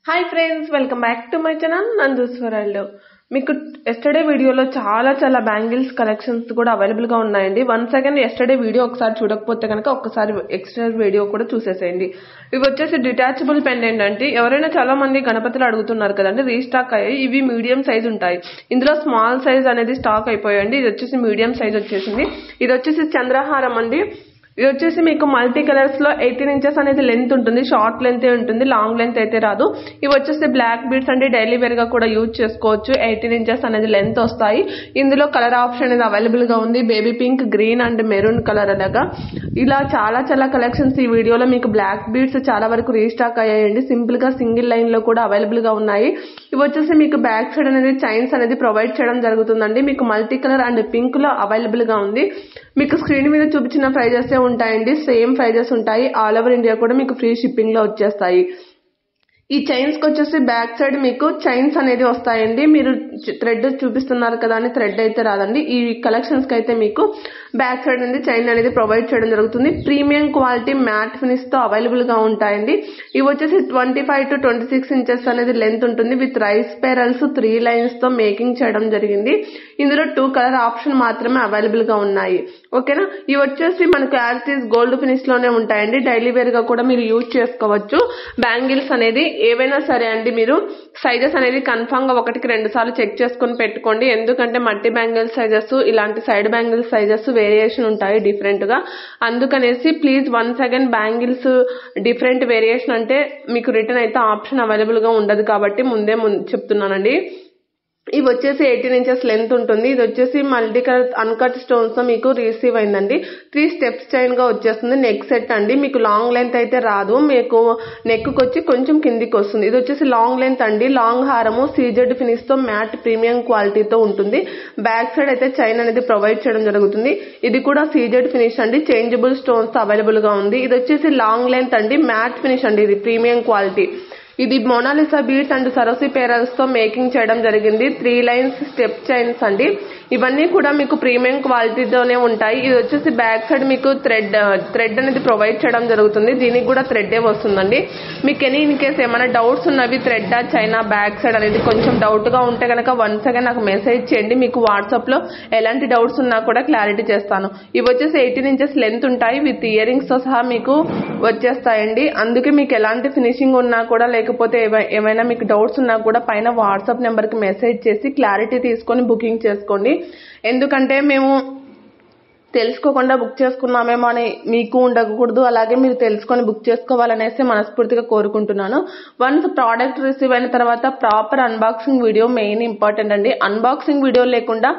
Hi friends, welcome back to my channel Nandu's world. మీకు yesterday వీడియోలో చాలా బ్యాంగిల్స్ కలెక్షన్స్ కూడా అవైలబుల్ గా ఉన్నాయండి. వన్స్ అగైన్ ఎస్టర్డే వీడియో ఒకసారి చూడకపోతే కనుక ఒక్కసారి ఎక్స్ట్రా వీడియో కూడా చూసేసేయండి. ఇవి వచ్చేసి డిటాచబుల్ పెండెంట్ అంటే ఎవరైనా చాలా మంది గణపతులు అడుగుతున్నారు కదండి, రీస్టాక్ అయ్యాయి. ఇవి మీడియం సైజ్ ఉంటాయి. ఇందులో స్మాల్ సైజ్ అనేది స్టాక్ అయిపోయాయండి. ఇది వచ్చేసి మీడియం సైజ్ వచ్చేసింది. ఇది వచ్చేసి చంద్రహారం అండి. ఇది వచ్చేసి మీకు మల్టీ కలర్స్ లో 18 ఇంచెస్ అనేది లెంత్ ఉంటుంది. షార్ట్ లెంత్ ఉంటుంది, లాంగ్ లెంత్ అయితే రాదు. ఇవి వచ్చేసి బ్లాక్ బీడ్స్ అంటే డైలీ వేర్ గా కూడా యూజ్ చేసుకోవచ్చు. 18 ఇంచెస్ అనేది లెంత్ వస్తాయి. ఇందులో కలర్ ఆప్షన్ అనేది అవైలబుల్ గా ఉంది. Baby pink, green and maroon colour అలాగా ఇలా చాలా కలెక్షన్స్ ఈ వీడియోలో మీకు బ్లాక్ బీడ్స్ చాలా వరకు రీస్టాక్ అయ్యాయండి. సింపుల్ గా సింగిల్ లైన్ లో కూడా అవైలబుల్ గా ఉన్నాయి. ఇవి వచ్చేసి మీకు బ్యాక్ సైడ్ అనేది చైన్స్ అనేది ప్రొవైడ్ చేయడం జరుగుతుందండి. మీకు మల్టీ కలర్ అండ్ పింక్ లో అవైలబుల్ గా ఉంది. మీకు స్క్రీన్ మీద చూపించిన ప్రైజెస్ ఉంటాయండి. సేమ్ ప్రైజెస్ ఉంటాయి. ఆల్ ఓవర్ ఇండియా కూడా మీకు ఫ్రీ షిప్పింగ్ లో వచ్చేస్తాయి. ఈ చైన్స్ కి వచ్చేసి బ్యాక్ సైడ్ మీకు చైన్స్ అనేది వస్తాయండి. మీరు థ్రెడ్ చూపిస్తున్నారు కదా అని థ్రెడ్ అయితే రాదండి. ఈ కలెక్షన్స్ కి అయితే మీకు బ్యాక్ సైడ్ అనేది చైన్ అనేది ప్రొవైడ్ చేయడం జరుగుతుంది. ప్రీమియం క్వాలిటీ మ్యాట్ ఫినిష్ తో అవైలబుల్ గా ఉంటాయండి. ఇవి వచ్చేసి 25 to 26 ఇంచెస్ అనేది లెంత్ ఉంటుంది. విత్ రైస్ పెరల్స్ 3 లైన్స్ తో మేకింగ్ చేయడం జరిగింది. ఇందులో 2 కలర్ ఆప్షన్ మాత్రమే అవైలబుల్ గా ఉన్నాయి. ఓకేనా. ఇవి వచ్చేసి మనకు as it is gold finish లోనే ఉంటాయండి. డైలీ వేర్ గా కూడా మీరు యూజ్ చేసుకోవచ్చు. బ్యాంగిల్స్ అనేది ఏవైనా సరే అండి, మీరు సైజెస్ అనేది కన్ఫర్మ్ గా 1కి 2 సార్లు చెక్ చేసుకుని పెట్టుకోండి. ఎందుకంటే మట్టి బ్యాంగిల్ సైజెస్, ఇలాంటి సైడ్ బ్యాంగిల్ సైజెస్ వేరియేషన్ ఉంటాయి డిఫరెంట్ గా. అందుకనేసి please once again bangles different variation అంటే మీకు రిటర్న్ అయితే ఆప్షన్ అవైలబుల్ గా ఉండదు కాబట్టి ముందే చెప్తున్నానండి. ఇవి వచ్చేసి 18 ఇంచెస్ లెంత్ ఉంటుంది. ఇది వచ్చేసి మల్టీ కలర్ అన్కట్ స్టోన్స్ తో మీకు రిసీవ్ అయిందండి. 3 స్టెప్స్ చైన్ గా వచ్చేస్తుంది. నెక్ సెట్ అండి. మీకు లాంగ్ లెంత్ అయితే రాదు. మీకు నెక్ కి వచ్చి కొంచెం కిందికి వస్తుంది. ఇది వచ్చేసి లాంగ్ లెంత్ అండి. లాంగ్ హారము సీజెడ్ ఫినిష్ తో మ్యాట్ ప్రీమియం క్వాలిటీతో ఉంటుంది. బ్యాక్ సైడ్ అయితే చైన్ అనేది ప్రొవైడ్ చేయడం జరుగుతుంది. ఇది కూడా సీజెడ్ ఫినిష్ అండి. చేంజబుల్ స్టోన్స్ తో అవైలబుల్ గా ఉంది. ఇది వచ్చేసి లాంగ్ లెంత్ అండి. మ్యాట్ ఫినిష్ అండి. ఇది ప్రీమియం క్వాలిటీ. ఇది మోనాలిసా బీడ్స్ అండ్ సరోసి పెరల్స్ తో మేకింగ్ చేయడం జరిగింది. 3 లైన్స్ స్టెప్ చైన్స్ అండి. ఇవన్నీ కూడా మీకు ప్రీమియం క్వాలిటీతోనే ఉంటాయి. ఇది వచ్చేసి బ్యాక్ సైడ్ మీకు థ్రెడ్ అనేది ప్రొవైడ్ చేయడం జరుగుతుంది. దీనికి కూడా థ్రెడ్ వస్తుందండి. మీకు ఇన్ కేస్ ఏమైనా డౌట్స్ ఉన్నవి థ్రెడ్ చైనా బ్యాక్ సైడ్ అనేది కొంచెం డౌట్ గా ఉంటే కనుక వన్స్ అగైన్ నాకు మెసేజ్ చేయండి. మీకు వాట్సాప్ లో ఎలాంటి డౌట్స్ ఉన్నా కూడా క్లారిటీ చేస్తాను. ఇవి వచ్చేసి 18 ఇంచెస్ లెంత్ ఉంటాయి. విత్ ఇయర్ రింగ్స్ తో సహా మీకు వచ్చేస్తాయండి. అందుకే మీకు ఎలాంటి ఫినిషింగ్ ఉన్నా కూడా లేకపోతే ఏమైనా మీకు డౌట్స్ ఉన్నా కూడా పైన వాట్సాప్ నెంబర్ కి మెసేజ్ చేసి క్లారిటీ తీసుకొని బుకింగ్ చేసుకోండి. ఎందుకంటే మేము తెలుసుకోకుండా బుక్ చేసుకున్నామేమో అని మీకు ఉండకూడదు. అలాగే మీరు తెలుసుకొని బుక్ చేసుకోవాలనేసి మనస్ఫూర్తిగా కోరుకుంటున్నాను. వన్స్ ప్రోడక్ట్ రిసీవ్ అయిన తర్వాత proper unboxing video main important అండి. అన్బాక్సింగ్ వీడియో లేకుండా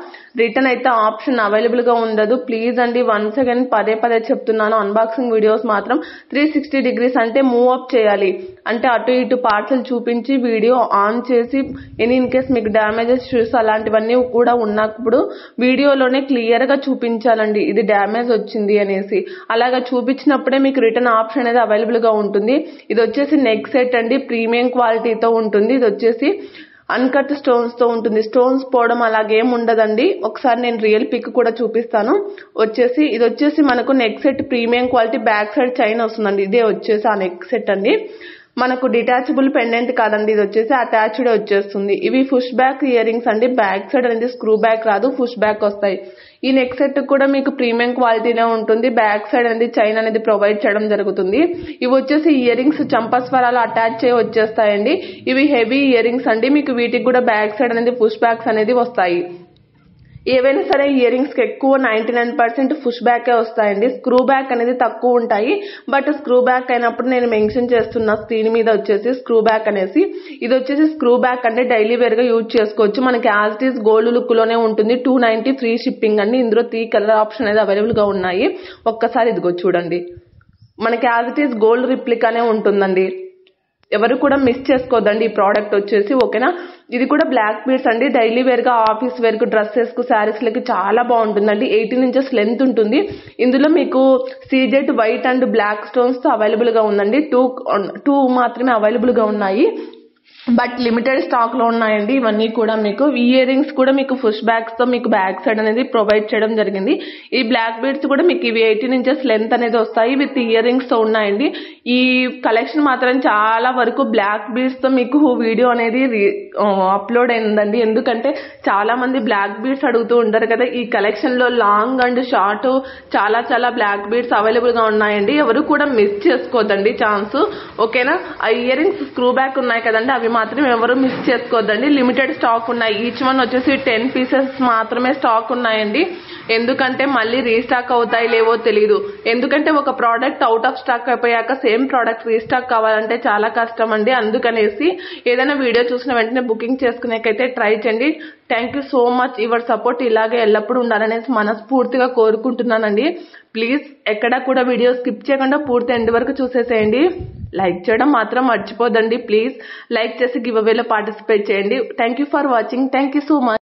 రిటర్న్ అయితే ఆప్షన్ అవైలబుల్ గా ఉండదు. ప్లీజ్ అండి, వన్స్ అగైన్ పదే చెప్తున్నాను. అన్బాక్సింగ్ వీడియోస్ మాత్రం 360 degrees అంటే మూవ్ అప్ చేయాలి. అంటే అటు ఇటు పార్సల్ చూపించి వీడియో ఆన్ చేసి ఇన్ కేస్ మీకు డ్యామేజెస్ ఇష్యూస్ అలాంటివన్నీ కూడా ఉన్నప్పుడు వీడియోలోనే క్లియర్ గా చూపించాలండి ఇది డ్యామేజ్ వచ్చింది అనేసి. అలాగా చూపించినప్పుడే మీకు రిటర్న్ ఆప్షన్ అనేది అవైలబుల్ గా ఉంటుంది. ఇది వచ్చేసి నెక్ సెట్ అండి. ప్రీమియం క్వాలిటీతో ఉంటుంది. ఇది వచ్చేసి అన్కట్ స్టోన్స్ తో ఉంటుంది. స్టోన్స్ పోవడం అలాగేం ఉండదండి. ఒకసారి నేను రియల్ పిక్ కూడా చూపిస్తాను. ఇది వచ్చేసి మనకు neck set premium quality. Back side chain వస్తుందండి. ఇదే వచ్చేసి ఆ నెక్ సెట్ అండి. మనకు డిటాచబుల్ పెండెంట్ కాదండి. ఇది వచ్చేసి అటాచ్డ్ వచ్చేస్తుంది. ఇవి పుష్ బ్యాక్ ఇయర్ రింగ్స్ అండి. బ్యాక్ సైడ్ అనేది స్క్రూ బ్యాక్ రాదు, పుష్ బ్యాక్ వస్తాయి. ఈ నెక్ సెట్ కూడా మీకు ప్రీమియం క్వాలిటీనే ఉంటుంది. బ్యాక్ సైడ్ అనేది చైన్ అనేది ప్రొవైడ్ చేయడం జరుగుతుంది. ఇవి వచ్చేసి ఇయర్ రింగ్స్ చంపస్వరాలు అటాచ్ చేసి వచ్చేస్తాయండి. ఇవి హెవీ ఇయర్ రింగ్స్ అండి. మీకు వీటికి కూడా బ్యాక్ సైడ్ అనేది పుష్ బ్యాక్స్ అనేది వస్తాయి. ఏవైనా సరే ఇయర్ రింగ్స్ కి ఎక్కువ 99% పుష్ బ్యాకే వస్తాయండి. స్క్రూ బ్యాక్ అనేది తక్కువ ఉంటాయి. బట్ స్క్రూ బ్యాక్ అయినప్పుడు నేను మెన్షన్ చేస్తున్నా స్క్రీన్ మీద వచ్చేసి స్క్రూ బ్యాక్ అనేసి. ఇది వచ్చేసి స్క్రూ బ్యాక్ అంటే డైలీ వేర్ గా యూజ్ చేసుకోవచ్చు. మనకి as it is gold look లోనే ఉంటుంది. 290 ఫ్రీ షిప్పింగ్ అండి. ఇందులో 3 కలర్ ఆప్షన్ అనేది అవైలబుల్ గా ఉన్నాయి. ఒక్కసారి ఇదిగో చూడండి. మనకి యాజ్ ఇట్ ఈస్ గోల్డ్ రిప్లికానే ఉంటుందండి. ఎవరు కూడా మిస్ చేసుకోవద్దండి ఈ ప్రోడక్ట్ వచ్చేసి. ఓకేనా. ఇది కూడా బ్లాక్ బీడ్స్ అండి. డైలీ వేర్ గా, ఆఫీస్ వేర్ కు, డ్రెస్సెస్ కు, శారీస్ లకి చాలా బాగుంటుందండి. 18 ఇంచెస్ లెంత్ ఉంటుంది. ఇందులో మీకు CZ white and black stones తో అవైలబుల్ గా ఉందండి. 2 మాత్రమే అవైలబుల్ గా ఉన్నాయి. బట్ లిమిటెడ్ స్టాక్ లో ఉన్నాయండి ఇవన్నీ కూడా. మీకు ఇయర్ రింగ్స్ కూడా మీకు పుష్ బ్యాగ్స్ తో మీకు బ్యాక్ సైడ్ అనేది ప్రొవైడ్ చేయడం జరిగింది. ఈ బ్లాక్ బీడ్స్ కూడా మీకు ఇవి 18 ఇంచెస్ లెంత్ అనేది వస్తాయి విత్ ఇయర్ రింగ్స్ తో ఉన్నాయండి. ఈ కలెక్షన్ మాత్రం చాలా వరకు బ్లాక్ బీడ్స్ తో మీకు వీడియో అనేది అప్లోడ్ అయిందండి. ఎందుకంటే చాలా మంది బ్లాక్ బీడ్స్ అడుగుతూ ఉంటారు కదా. ఈ కలెక్షన్ లో లాంగ్ అండ్ షార్ట్ చాలా బ్లాక్ బీడ్స్ అవైలబుల్ గా ఉన్నాయండి. ఎవరు కూడా మిస్ చేసుకోవద్దండి ఛాన్స్, ఓకేనా. ఆ ఇయర్ రింగ్స్ స్క్రూ బ్యాక్ ఉన్నాయి కదండి, అవి మాత్రం ఎవరు మిస్ చేసుకోవద్దండి. లిమిటెడ్ స్టాక్ ఉన్నాయి. ఈచ్ వన్ వచ్చేసి 10 పీసెస్ మాత్రమే స్టాక్ ఉన్నాయండి. ఎందుకంటే మళ్ళీ రీస్టాక్ అవుతాయి లేవో తెలియదు. ఎందుకంటే ఒక ప్రోడక్ట్ అవుట్ ఆఫ్ స్టాక్ అయిపోయాక సేమ్ ప్రోడక్ట్ రీస్టాక్ కావాలంటే చాలా కష్టం అండి. అందుకనేసి ఏదైనా వీడియో చూసిన వెంటనే బుకింగ్ చేసుకునేకైతే ట్రై చేయండి. Thank you so much. Your support ఇలాగే ఎల్లప్పుడూ ఉండాలనేసి మనస్ఫూర్తిగా కోరుకుంటున్నానండి. ప్లీజ్ ఎక్కడా కూడా వీడియో స్కిప్ చేయకుండా పూర్తి ఎండ్ వరకు చూసేసేయండి. లైక్ చేయడం మాత్రం మర్చిపోదండి. ప్లీజ్ లైక్ చేసి గివ్ అవేలో పార్టిసిపేట్ చేయండి. Thank you for watching. Thank you so much.